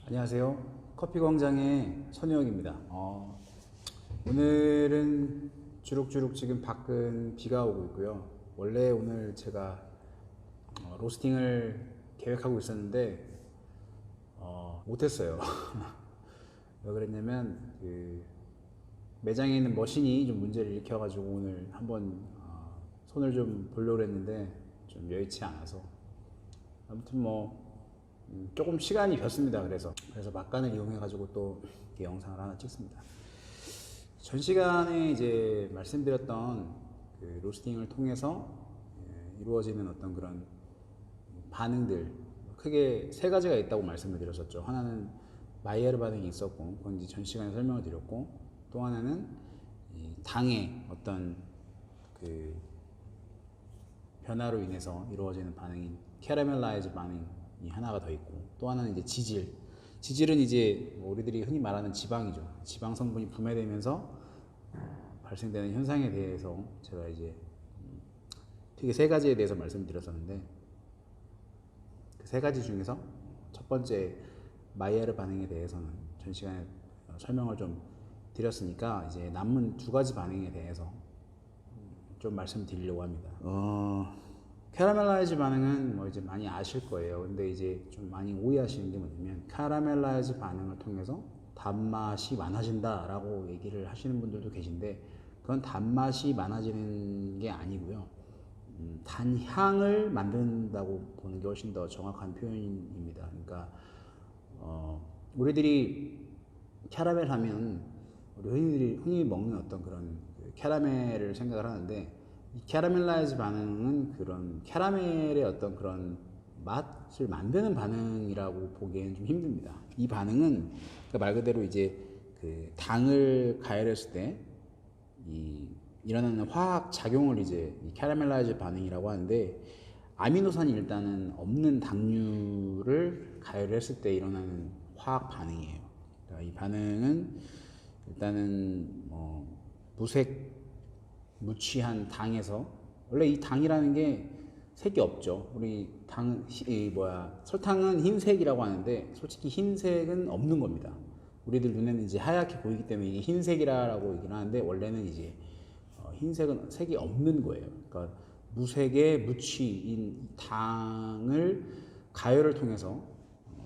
안녕하세요. 커피광장의 선우혁입니다. 오늘은 주룩주룩 지금 밖은 비가 오고 있고요. 원래 오늘 제가 로스팅을 계획하고 있었는데 못했어요. 왜 그랬냐면 매장에 있는 머신이 좀 문제를 일으켜가지고 오늘 한번 손을 좀 보려고 했는데 좀 여의치 않아서 아무튼 조금 시간이 겼습니다. 그래서 막간을 이용해 가지고 또 이렇게 영상을 하나 찍습니다. 전 시간에 이제 말씀드렸던 그 로스팅을 통해서 이루어지는 어떤 그런 반응들, 크게 세 가지가 있다고 말씀을 드렸었죠. 하나는 마이야르 반응이 있었고, 그건 이제 전 시간에 설명을 드렸고, 또 하나는 이 당의 어떤 그 변화로 인해서 이루어지는 반응인 캐러멜라이즈 반응이 하나가 더 있고, 또 하나는 이제 지질은 이제 우리들이 흔히 말하는 지방이죠. 지방 성분이 분해되면서 발생되는 현상에 대해서 제가 이제 크게 세 가지에 대해서 말씀드렸었는데, 그 세 가지 중에서 첫 번째 마이야르 반응에 대해서는 전 시간에 설명을 좀 드렸으니까 이제 남은 두 가지 반응에 대해서 좀 말씀드리려고 합니다. 캐러멜라이즈 반응은 이제 많이 아실 거예요. 근데 이제 좀 많이 오해하시는 게 뭐냐면, 캐러멜라이즈 반응을 통해서 단맛이 많아진다라고 얘기를 하시는 분들도 계신데, 그건 단맛이 많아지는 게 아니고요. 단향을 만든다고 보는 게 훨씬 더 정확한 표현입니다. 그러니까 우리들이 캐러멜 하면 우리 흔히 먹는 어떤 그런 캐러멜을 생각을 하는데, 이 캐러멜라이즈 반응은 그런 캐러멜의 어떤 그런 맛을 만드는 반응이라고 보기에는 좀 힘듭니다. 이 반응은 그러니까 말 그대로 이제 그 당을 가열했을 때 일어나는 화학 작용을 이제 이 캐러멜라이즈 반응이라고 하는데, 아미노산이 일단은 없는 당류를 가열했을 때 일어나는 화학 반응이에요. 그러니까 이 반응은 일단은 무취한 당에서, 원래 이 당이라는 게 색이 없죠. 우리 설탕은 흰색이라고 하는데, 솔직히 흰색은 없는 겁니다. 우리들 눈에는 이제 하얗게 보이기 때문에 이게 흰색이라고 얘기를 하는데, 원래는 이제 흰색은 색이 없는 거예요. 그러니까 무색의 무취인 당을 가열을 통해서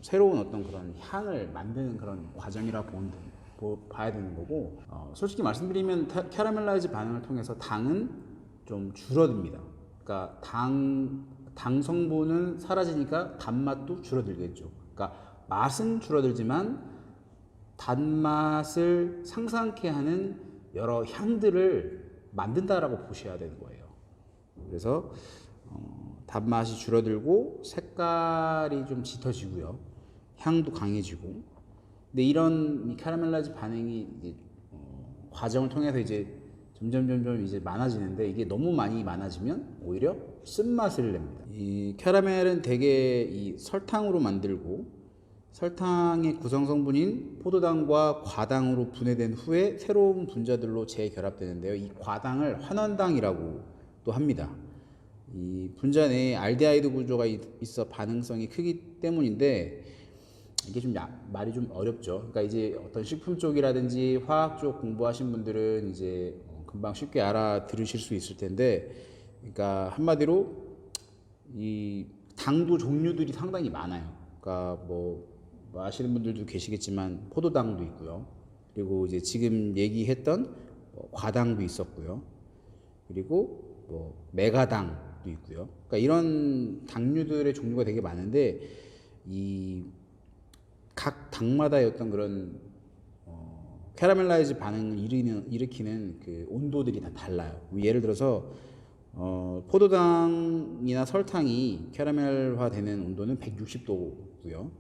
새로운 어떤 그런 향을 만드는 그런 과정이라고 봐야 되는 거고, 솔직히 말씀드리면 캐러멜라이즈 반응을 통해서 당은 좀 줄어듭니다. 그러니까 당 성분은 사라지니까 단맛도 줄어들겠죠. 그러니까 맛은 줄어들지만 단맛을 상상케 하는 여러 향들을 만든다라고 보셔야 되는 거예요. 그래서 단맛이 줄어들고 색깔이 좀 짙어지고요, 향도 강해지고. 근데 이런 캐러멜라이즈 반응이 이제 과정을 통해서 이제 점점 이제 많아지는데, 이게 너무 많이 많아지면 오히려 쓴맛을 냅니다. 이 캐러멜은 대개 이 설탕으로 만들고, 설탕의 구성 성분인 포도당과 과당으로 분해된 후에 새로운 분자들로 재결합되는데요. 이 과당을 환원당이라고 또 합니다. 이 분자 내에 알데하이드 구조가 있어 반응성이 크기 때문인데, 이게 좀 말이 좀 어렵죠. 그러니까 이제 어떤 식품 쪽이라든지 화학 쪽 공부하신 분들은 이제 금방 쉽게 알아들으실 수 있을 텐데, 그러니까 한마디로 이 당도 종류들이 상당히 많아요. 그러니까 아시는 분들도 계시겠지만 포도당도 있고요. 그리고 이제 지금 얘기했던 과당도 있었고요. 그리고 메가당도 있고요. 그러니까 이런 당류들의 종류가 되게 많은데, 이 각 당마다의 어떤 그런 캐러멜라이즈 반응을 일으키는 그 온도들이 다 달라요. 예를 들어서 포도당이나 설탕이 캐러멜화 되는 온도는 160도고요.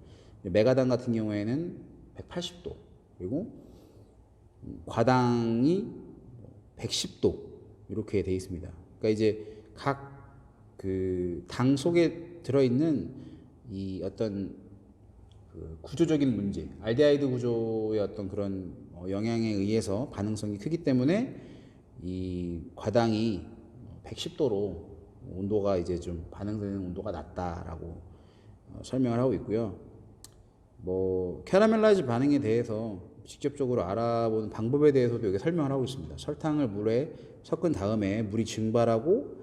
메가당 같은 경우에는 180도, 그리고 과당이 110도 이렇게 돼 있습니다. 그러니까 이제 각 그 당 속에 들어있는 이 어떤 그 구조적인 문제, 알데하이드 구조의 어떤 그런 영향에 의해서 반응성이 크기 때문에 이 과당이 110도로 온도가 이제 좀 반응되는 온도가 낮다라고 설명을 하고 있고요. 뭐 캐러멜라이즈 반응에 대해서 직접적으로 알아보는 방법에 대해서도 여기 설명을 하고 있습니다. 설탕을 물에 섞은 다음에 물이 증발하고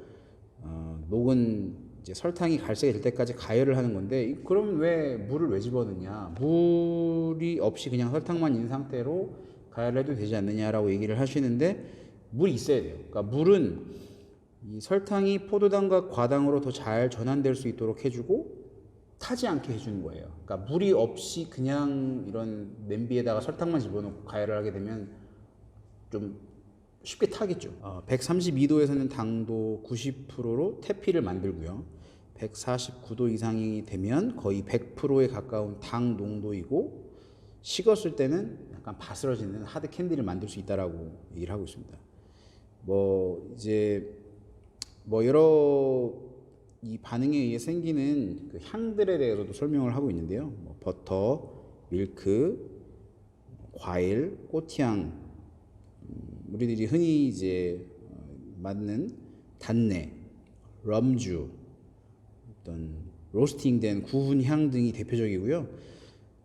녹은 이제 설탕이 갈색이 될 때까지 가열을 하는 건데, 그러면 왜 물을 왜 집어넣냐? 물이 없이 그냥 설탕만 있는 상태로 가열을 해도 되지 않느냐라고 얘기를 하시는데, 물이 있어야 돼요. 그러니까 물은 이 설탕이 포도당과 과당으로 더 잘 전환될 수 있도록 해주고 타지 않게 해주는 거예요. 그러니까 물이 없이 그냥 이런 냄비에다가 설탕만 집어넣고 가열을 하게 되면 좀 쉽게 타겠죠. 132도에서는 당도 90%로 태피를 만들고요. 149도 이상이 되면 거의 100%에 가까운 당 농도이고, 식었을 때는 약간 바스러지는 하드 캔디를 만들 수 있다라고 얘기를 하고 있습니다. 뭐 이제 뭐 여러 이 반응에 의해 생기는 그 향들에 대해서도 설명을 하고 있는데요. 뭐 버터, 밀크, 과일, 꽃향, 우리들이 흔히 이제 맡는 단내, 럼주, 어떤 로스팅된 구운 향 등이 대표적이고요.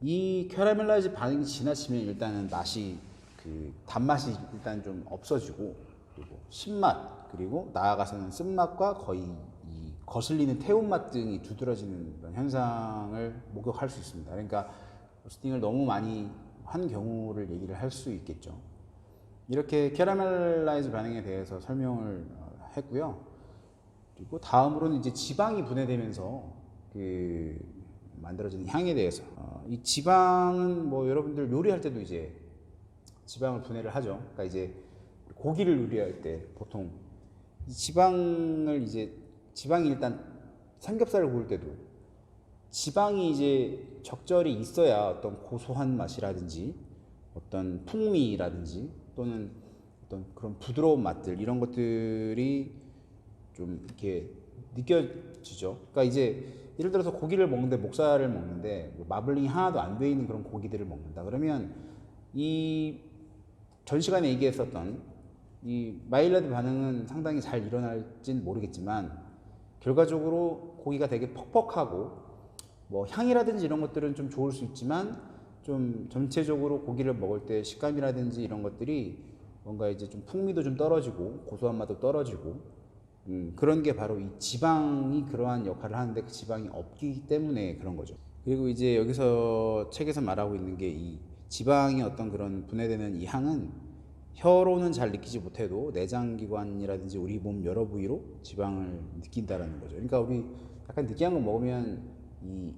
이 캐러멜라이즈 반응이 지나치면 일단은 맛이 그 단맛이 일단 좀 없어지고, 그리고 신맛, 그리고 나아가서는 쓴맛과 거의 이 거슬리는 태운맛 등이 두드러지는 그런 현상을 목격할 수 있습니다. 그러니까 로스팅을 너무 많이 한 경우를 얘기를 할 수 있겠죠. 이렇게 캐러멜라이즈 반응에 대해서 설명을 했고요. 그리고 다음으로는 이제 지방이 분해되면서 그 만들어지는 향에 대해서, 이 지방은 뭐 여러분들 요리할 때도 이제 지방을 분해를 하죠. 그러니까 이제 고기를 요리할 때 보통 지방을 이제 지방이 일단 삼겹살을 구울 때도 지방이 이제 적절히 있어야 어떤 고소한 맛이라든지 어떤 풍미라든지 또는 어떤 그런 부드러운 맛들, 이런 것들이 좀 이렇게 느껴지죠. 그러니까 이제 예를 들어서 고기를 먹는데, 목살을 먹는데 뭐 마블링이 하나도 안 돼 있는 그런 고기들을 먹는다 그러면, 이 전 시간에 얘기했었던 이 마일라드 반응은 상당히 잘 일어날진 모르겠지만, 결과적으로 고기가 되게 퍽퍽하고 뭐 향이라든지 이런 것들은 좀 좋을 수 있지만, 좀 전체적으로 고기를 먹을 때 식감이라든지 이런 것들이 뭔가 이제 좀 풍미도 좀 떨어지고 고소한 맛도 떨어지고, 그런 게 바로 이 지방이 그러한 역할을 하는데, 그 지방이 없기 때문에 그런 거죠. 그리고 이제 여기서 책에서 말하고 있는 게, 이 지방이 어떤 그런 분해되는 이 향은 혀로는 잘 느끼지 못해도 내장기관이라든지 우리 몸 여러 부위로 지방을 느낀다라는 거죠. 그러니까 우리 약간 느끼한 거 먹으면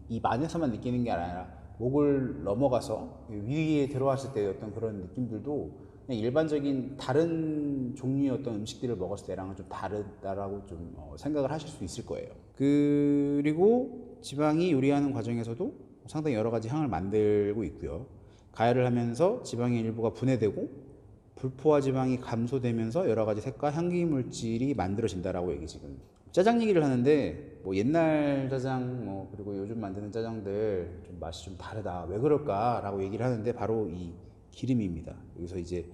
입 안에서만 느끼는 게 아니라 목을 넘어가서 위에 들어왔을 때 어떤 그런 느낌들도 그냥 일반적인 다른 종류의 어떤 음식들을 먹었을 때랑은 좀 다르다라고 좀 생각을 하실 수 있을 거예요. 그리고 지방이 요리하는 과정에서도 상당히 여러 가지 향을 만들고 있고요. 가열을 하면서 지방의 일부가 분해되고 불포화 지방이 감소되면서 여러 가지 색과 향기 물질이 만들어진다라고 얘기 지금 짜장 얘기를 하는데, 뭐 옛날 짜장 뭐 그리고 요즘 만드는 짜장들 좀 맛이 좀 다르다, 왜 그럴까라고 얘기를 하는데, 바로 이 기름입니다. 여기서 이제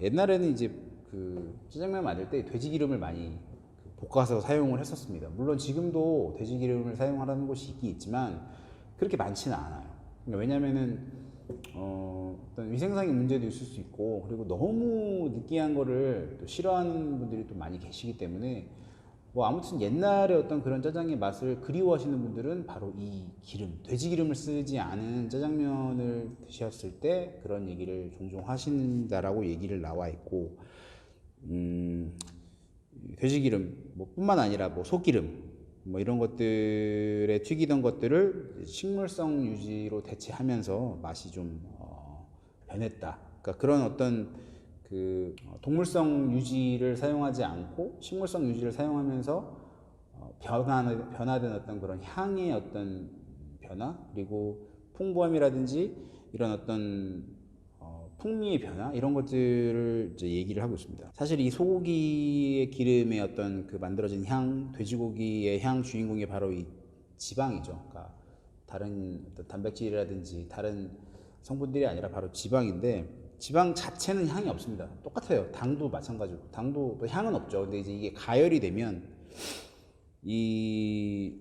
옛날에는 이제 그 짜장면 만들 때 돼지 기름을 많이 볶아서 사용을 했었습니다. 물론 지금도 돼지 기름을 사용하는 곳이 있긴 있지만 그렇게 많지는 않아요. 그러니까 왜냐면은 어떤 위생상의 문제도 있을 수 있고, 그리고 너무 느끼한 거를 또 싫어하는 분들이 또 많이 계시기 때문에, 뭐 아무튼 옛날에 어떤 그런 짜장의 맛을 그리워하시는 분들은 바로 이 기름, 돼지 기름을 쓰지 않은 짜장면을 드셨을 때 그런 얘기를 종종 하신다라고 얘기를 나와 있고, 돼지 기름 뭐 뿐만 아니라 뭐 소기름 뭐 이런 것들에 튀기던 것들을 식물성 유지로 대체하면서 맛이 좀 변했다. 그러니까 그런 어떤 그 동물성 유지를 사용하지 않고 식물성 유지를 사용하면서 변화된 어떤 그런 향의 어떤 변화, 그리고 풍부함이라든지 이런 어떤 풍미의 변화, 이런 것들을 이제 얘기를 하고 있습니다. 사실 이 소고기의 기름의 어떤 그 만들어진 향, 돼지고기의 향 주인공이 바로 이 지방이죠. 그러니까 다른 어떤 단백질이라든지 다른 성분들이 아니라 바로 지방인데, 지방 자체는 향이 없습니다. 똑같아요. 당도 마찬가지고, 당도 또 향은 없죠. 근데 이제 이게 가열이 되면 이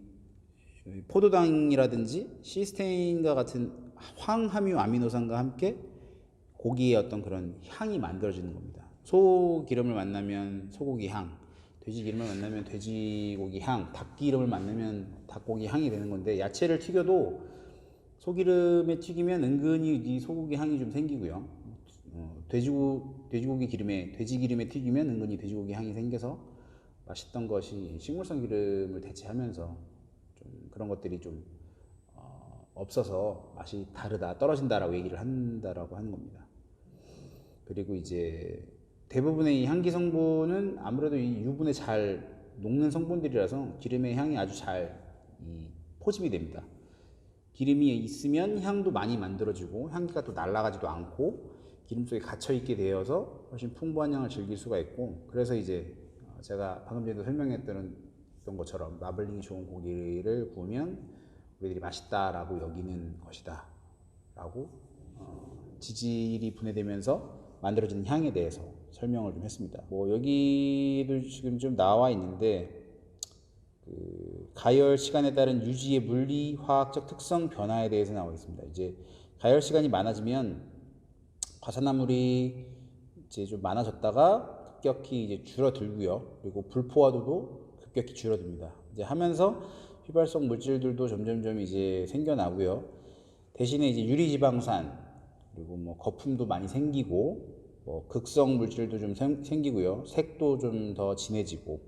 포도당이라든지 시스테인과 같은 황함유 아미노산과 함께 고기의 어떤 그런 향이 만들어지는 겁니다. 소 기름을 만나면 소고기 향, 돼지 기름을 만나면 돼지고기 향, 닭 기름을 만나면 닭고기 향이 되는 건데, 야채를 튀겨도 소기름에 튀기면 은근히 이 소고기 향이 좀 생기고요. 돼지고기 기름에 돼지 기름에 튀기면 은근히 돼지고기 향이 생겨서 맛있던 것이 식물성 기름을 대체하면서 좀 그런 것들이 좀 없어서 맛이 다르다, 떨어진다라고 얘기를 한다라고 하는 겁니다. 그리고 이제 대부분의 이 향기 성분은 아무래도 이 유분에 잘 녹는 성분들이라서 기름의 향이 아주 잘 포집이 됩니다. 기름이 있으면 향도 많이 만들어지고 것향기가 또 날아가지도 않고 기름 속에 갇혀 있게 되어서 훨씬 풍부한 향을 즐길 수가 있고, 그래서 이제 제가 방금 전에도 설명했던 것처럼 마블링이 좋은 고기를 구우면 우리들이 맛있다라고 여기는 것이다 라고 지질이 분해되면서 만들어지는 향에 대해서 설명을 좀 했습니다. 뭐 여기도 지금 좀 나와 있는데, 가열 시간에 따른 유지의 물리 화학적 특성 변화에 대해서 나와 있습니다. 이제 가열 시간이 많아지면 과산화물이 이제 좀 많아졌다가 급격히 이제 줄어들고요. 그리고 불포화도도 급격히 줄어듭니다. 이제 하면서 휘발성 물질들도 점점점 이제 생겨나고요. 대신에 이제 유리지방산, 그리고 뭐 거품도 많이 생기고, 뭐 극성 물질도 좀 생기고요. 색도 좀 더 진해지고,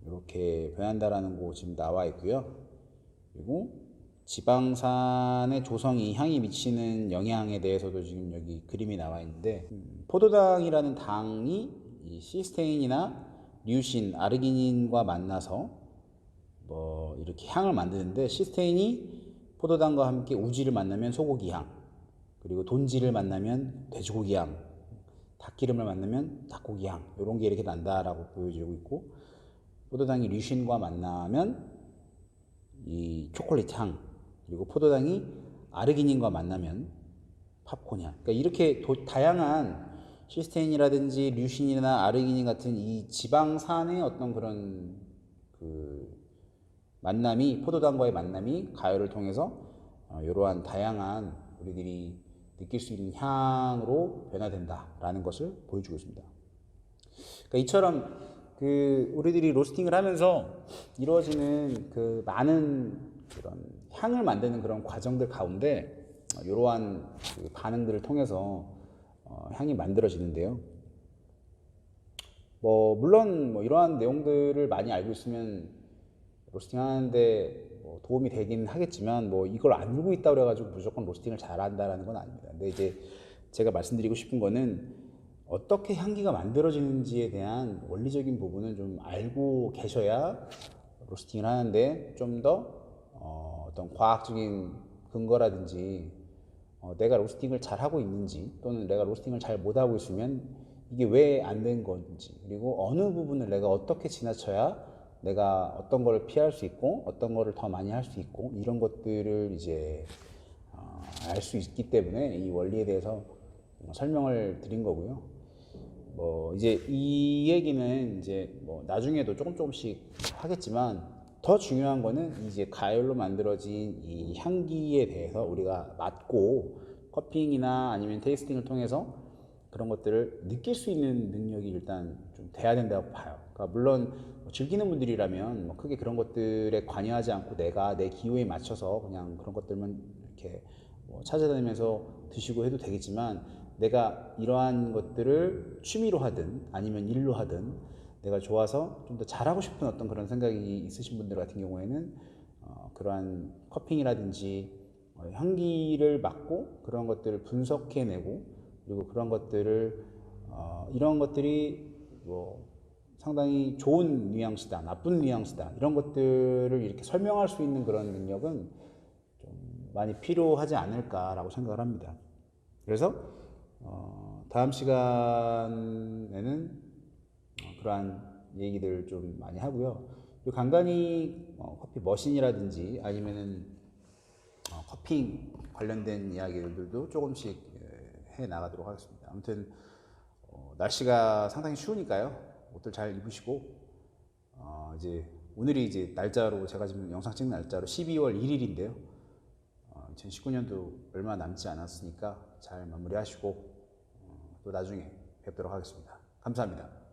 이렇게 변한다라는 거 지금 나와 있고요. 그리고 지방산의 조성이 향이 미치는 영향에 대해서도 지금 여기 그림이 나와 있는데, 포도당이라는 당이 이 시스테인이나 류신, 아르기닌과 만나서 뭐 이렇게 향을 만드는데, 시스테인이 포도당과 함께 우지를 만나면 소고기 향, 그리고 돈지를 만나면 돼지고기 향, 닭기름을 만나면 닭고기 향, 이런 게 이렇게 난다라고 보여지고 있고, 포도당이 류신과 만나면 이 초콜릿 향, 그리고 포도당이 아르기닌과 만나면 팝콘 향. 그러니까 이렇게 다양한 시스테인이라든지 류신이나 아르기닌 같은 이 지방산의 어떤 그런 만남이, 포도당과의 만남이 가열을 통해서 이러한 다양한 우리들이 느낄 수 있는 향으로 변화된다라는 것을 보여주고 있습니다. 그러니까 이처럼 우리들이 로스팅을 하면서 이루어지는 많은 그런 향을 만드는 그런 과정들 가운데 이러한 반응들을 통해서 향이 만들어지는데요. 뭐 물론 뭐 이러한 내용들을 많이 알고 있으면 로스팅 하는데 뭐 도움이 되긴 하겠지만, 뭐 이걸 안 알고 있다 그래가지고 무조건 로스팅을 잘한다라는 건 아닙니다. 근데 이제 제가 말씀드리고 싶은 거는, 어떻게 향기가 만들어지는지에 대한 원리적인 부분은 좀 알고 계셔야 로스팅을 하는데 좀 더 어떤 과학적인 근거라든지 내가 로스팅을 잘하고 있는지, 또는 내가 로스팅을 잘 못하고 있으면 이게 왜 안 된 건지, 그리고 어느 부분을 내가 어떻게 지나쳐야 내가 어떤 걸 피할 수 있고 어떤 거를 더 많이 할 수 있고, 이런 것들을 이제 알 수 있기 때문에 이 원리에 대해서 설명을 드린 거고요. 뭐 이제 이 얘기는 이제 뭐 나중에도 조금씩 하겠지만, 더 중요한 거는 이제 가열로 만들어진 이 향기에 대해서 우리가 맡고 커핑이나 아니면 테이스팅을 통해서 그런 것들을 느낄 수 있는 능력이 일단 좀 돼야 된다고 봐요. 그러니까 물론 즐기는 분들이라면 뭐 크게 그런 것들에 관여하지 않고 내가 내 기호에 맞춰서 그냥 그런 것들만 이렇게 뭐 찾아다니면서 드시고 해도 되겠지만, 내가 이러한 것들을 취미로 하든 아니면 일로 하든 내가 좋아서 좀 더 잘하고 싶은 어떤 그런 생각이 있으신 분들 같은 경우에는 그러한 커핑이라든지 향기를 맡고 그런 것들을 분석해내고, 그리고 그런 것들을 이런 것들이 뭐 상당히 좋은 뉘앙스다, 나쁜 뉘앙스다, 이런 것들을 이렇게 설명할 수 있는 그런 능력은 좀 많이 필요하지 않을까라고 생각을 합니다. 그래서 다음 시간에는 그러한 얘기들 좀 많이 하고요. 그리고 간간히 커피 머신이라든지 아니면은 커피 관련된 이야기들도 조금씩 해 나가도록 하겠습니다. 아무튼 날씨가 상당히 추우니까요. 옷들 잘 입으시고, 이제 오늘이 이제 날짜로, 제가 지금 영상 찍는 날짜로 12월 1일인데요. 2019년도 얼마 남지 않았으니까 잘 마무리하시고 또 나중에 뵙도록 하겠습니다. 감사합니다.